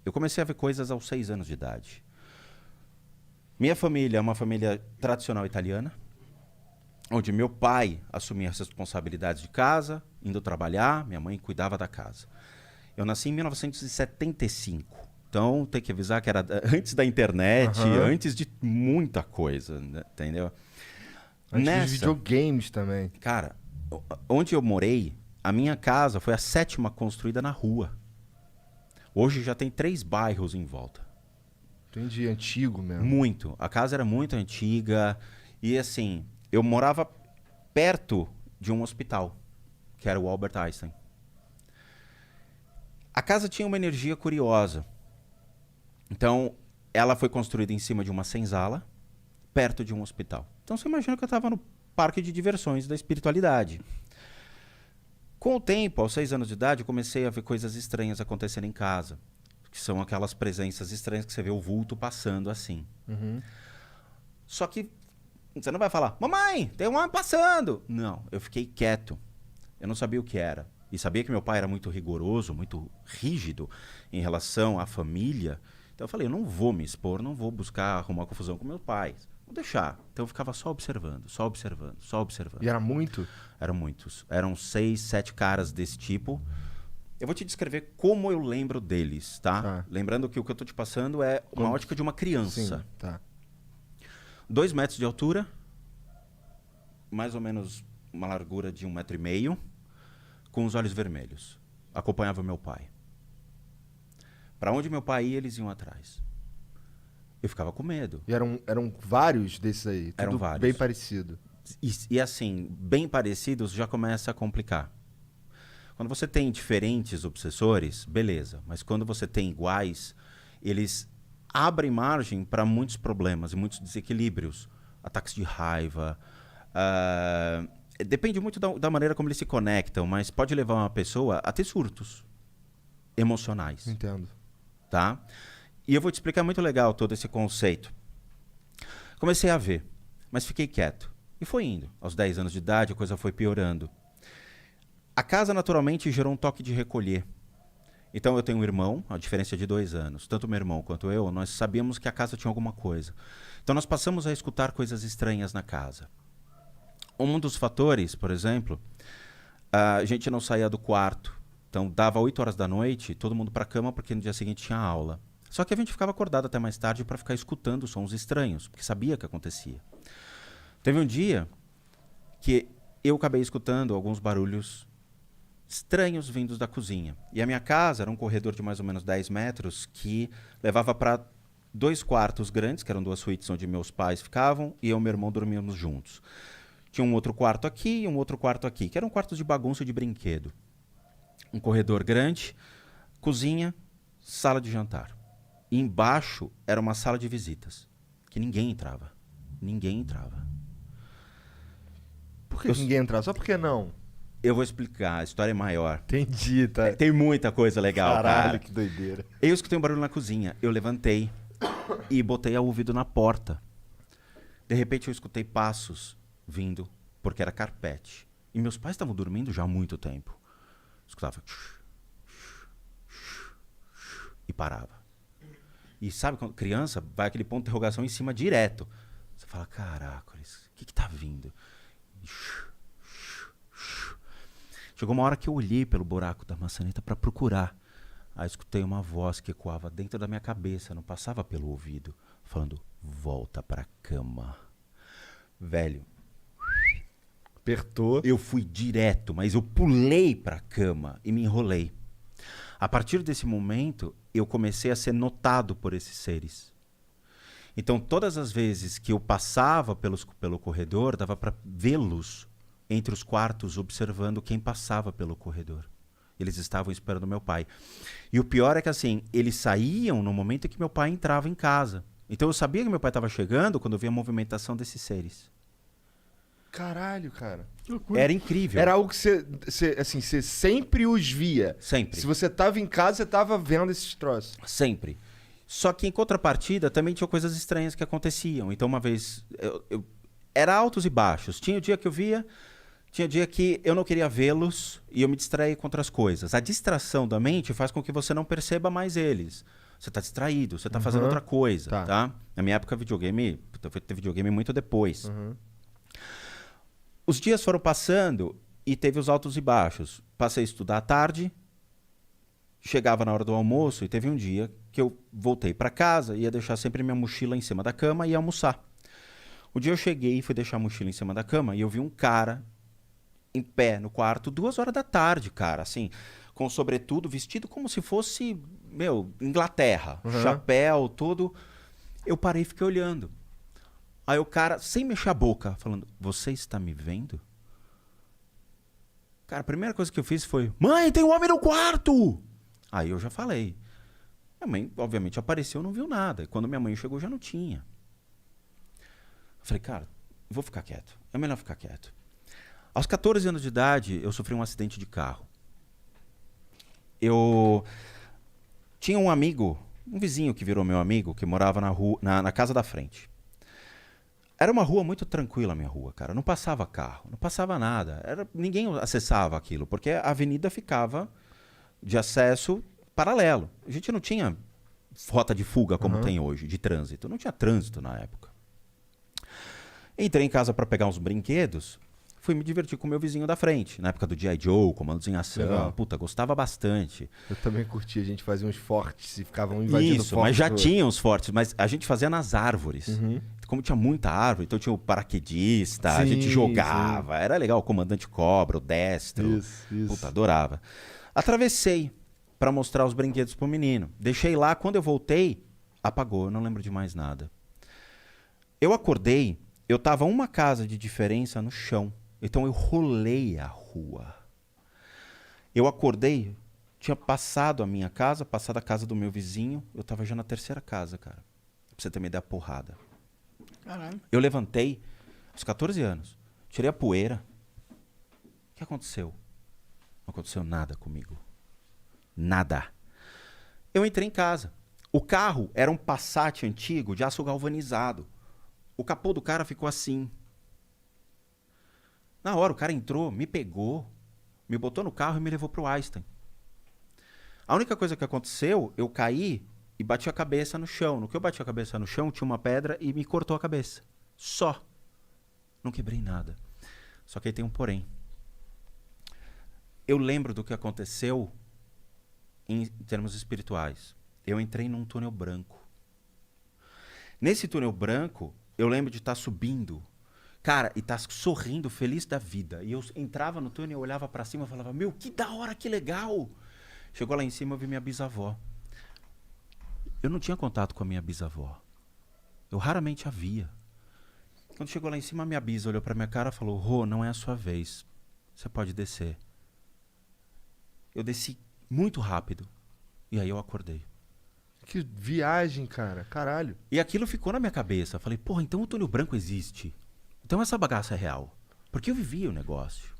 Eu comecei a ver coisas aos 6 anos de idade. Minha família é uma família tradicional italiana, onde meu pai assumia as responsabilidades de casa, indo trabalhar, minha mãe cuidava da casa. Eu nasci em 1975, então tem que avisar que era antes da internet, antes de muita coisa, né? Entendeu? Antes dos videogames também. Cara, onde eu morei, a minha casa foi a 7ª construída na rua. Hoje já tem 3 bairros em volta. Entendi, antigo mesmo. Muito. A casa era muito antiga e assim, eu morava perto de um hospital, que era o Albert Einstein. A casa tinha uma energia curiosa. Então, ela foi construída em cima de uma senzala, perto de um hospital. Então, você imagina que eu estava no parque de diversões da espiritualidade. Com o tempo, aos 6 anos de idade, eu comecei a ver coisas estranhas acontecendo em casa. Que são aquelas presenças estranhas que você vê o vulto passando assim. Só que você não vai falar, mamãe, tem um homem passando. Não, eu fiquei quieto. Eu não sabia o que era. E sabia que meu pai era muito rigoroso, muito rígido em relação à família. Então eu falei, eu não vou me expor, não vou buscar arrumar confusão com meu pai. Vou deixar. Então eu ficava só observando, só observando, só observando. E era muito? Eram muitos. Eram 6, 7 caras desse tipo. Eu vou te descrever como eu lembro deles, tá? Lembrando que o que eu tô te passando é uma ótica de uma criança. Sim, tá. 2 metros de altura, mais ou menos uma largura de 1,5 metro, com os olhos vermelhos. Acompanhava meu pai. Para onde meu pai ia, eles iam atrás. Eu ficava com medo. E eram vários desses aí? Tudo Eram vários. bem parecido? E assim, bem parecidos já começa a complicar. Quando você tem diferentes obsessores, beleza. Mas quando você tem iguais, eles abrem margem para muitos problemas e muitos desequilíbrios. Ataques de raiva. Depende muito da maneira como eles se conectam, mas pode levar uma pessoa a ter surtos emocionais. Entendo. Tá? E eu vou te explicar muito legal todo esse conceito. Comecei a ver, mas fiquei quieto. E foi indo. Aos 10 anos de idade, a coisa foi piorando. A casa, naturalmente, gerou um toque de recolher. Então, eu tenho um irmão, a diferença é de 2 anos. Tanto meu irmão quanto eu, nós sabíamos que a casa tinha alguma coisa. Então, nós passamos a escutar coisas estranhas na casa. Um dos fatores, por exemplo, a gente não saía do quarto. Então, dava 8 horas da noite, todo mundo para a cama, porque no dia seguinte tinha aula. Só que a gente ficava acordado até mais tarde para ficar escutando sons estranhos, porque sabia que acontecia. Teve um dia que eu acabei escutando alguns barulhos estranhos vindos da cozinha. E a minha casa era um corredor de mais ou menos 10 metros que levava para 2 quartos grandes, que eram 2 suítes onde meus pais ficavam, e eu e meu irmão dormíamos juntos. Tinha um outro quarto aqui e um outro quarto aqui, que eram quartos de bagunça e de brinquedo. Um corredor grande, cozinha, sala de jantar. E embaixo era uma sala de visitas, que ninguém entrava. Ninguém entrava. Por que ninguém entrava? Só por que não? Eu vou explicar, a história é maior. Entendi, tá. Tem muita coisa legal, Caralho, cara. que doideira. Eu escutei um barulho na cozinha, eu levantei e botei o ouvido na porta. De repente eu escutei passos vindo, porque era carpete. E meus pais estavam dormindo já há muito tempo. Escutava e parava. E sabe, quando criança, vai aquele ponto de interrogação em cima direto. Você fala, caracoles, o que tá vindo? Chegou uma hora que eu olhei pelo buraco da maçaneta para procurar. Aí escutei uma voz que ecoava dentro da minha cabeça, não passava pelo ouvido, falando, volta pra cama. Velho. Apertou. Eu fui direto, mas eu pulei pra cama e me enrolei. A partir desse momento, eu comecei a ser notado por esses seres. Então, todas as vezes que eu passava pelo corredor, dava para vê-los entre os quartos, observando quem passava pelo corredor. Eles estavam esperando meu pai. E o pior é que, assim, eles saíam no momento em que meu pai entrava em casa. Então, eu sabia que meu pai estava chegando quando eu via a movimentação desses seres. Caralho, cara. Que loucura. Era incrível. Era algo que você sempre os via. Sempre. Se você tava em casa, você tava vendo esses troços. Sempre. Só que em contrapartida também tinha coisas estranhas que aconteciam. Então uma vez, era altos e baixos. Tinha o dia que eu via, tinha dia que eu não queria vê-los e eu me distraía com outras coisas. A distração da mente faz com que você não perceba mais eles. Você tá distraído, você tá fazendo outra coisa, tá? Na minha época, videogame... Puta, eu fui ter videogame muito depois. Os dias foram passando e teve os altos e baixos. Passei a estudar à tarde, chegava na hora do almoço e teve um dia que eu voltei para casa, ia deixar sempre minha mochila em cima da cama e ia almoçar. O dia eu cheguei e fui deixar a mochila em cima da cama e eu vi um cara em pé no quarto, 2 horas da tarde, cara, assim, com sobretudo, vestido como se fosse, Inglaterra, chapéu, tudo. Eu parei e fiquei olhando. Aí o cara, sem mexer a boca, falando, você está me vendo? Cara, a primeira coisa que eu fiz foi, mãe, tem um homem no quarto! Aí eu já falei. Minha mãe, obviamente, apareceu, não viu nada. E quando minha mãe chegou, já não tinha. Eu falei, cara, vou ficar quieto. É melhor ficar quieto. Aos 14 anos de idade, eu sofri um acidente de carro. Eu tinha um amigo, um vizinho que virou meu amigo, que morava na rua, na casa da frente. Era uma rua muito tranquila, a minha rua, cara. Não passava carro, não passava nada. Ninguém acessava aquilo, porque a avenida ficava de acesso paralelo. A gente não tinha rota de fuga como tem hoje, de trânsito. Não tinha trânsito na época. Entrei em casa para pegar uns brinquedos, fui me divertir com o meu vizinho da frente. Na época do G.I. Joe, Comandos em Ação. Legal. Puta, gostava bastante. Eu também curti, a gente fazia uns fortes e ficavam invadindo Isso, fortes. mas já tinha uns fortes, mas a gente fazia nas árvores. Como tinha muita árvore, então tinha o paraquedista, a gente jogava. Era legal, o comandante Cobra, o Destro. Isso. Puta, adorava. Atravessei para mostrar os brinquedos pro menino. Deixei lá, quando eu voltei, apagou, eu não lembro de mais nada. Eu acordei, eu tava uma casa de diferença no chão. Então eu rolei a rua. Eu acordei, tinha passado a minha casa, passado a casa do meu vizinho, eu tava já na terceira casa, cara. Pra você ter uma ideia, porrada. Caralho. Eu levantei, aos 14 anos, tirei a poeira. O que aconteceu? Não aconteceu nada comigo. Nada. Eu entrei em casa. O carro era um Passat antigo de aço galvanizado. O capô do cara ficou assim. Na hora, o cara entrou, me pegou, me botou no carro e me levou pro Einstein. A única coisa que aconteceu, eu caí e bati a cabeça no chão. No que eu bati a cabeça no chão, tinha uma pedra e me cortou a cabeça. Só. Não quebrei nada. Só que aí tem um porém. Eu lembro do que aconteceu em termos espirituais. Eu entrei num túnel branco. Nesse túnel branco, eu lembro de estar subindo. Cara, e tá sorrindo, feliz da vida. E eu entrava no túnel, eu olhava pra cima e falava, meu, que da hora, que legal. Chegou lá em cima, eu vi minha bisavó. Eu não tinha contato com a minha bisavó. Eu raramente a via. Quando chegou lá em cima, a minha bisa olhou pra minha cara e falou, Rô, não é a sua vez. Você pode descer. Eu desci muito rápido. E aí eu acordei. Que viagem, cara. Caralho. E aquilo ficou na minha cabeça. Eu falei, porra, então o túnel branco existe. Então essa bagaça é real. Porque eu vivia o negócio.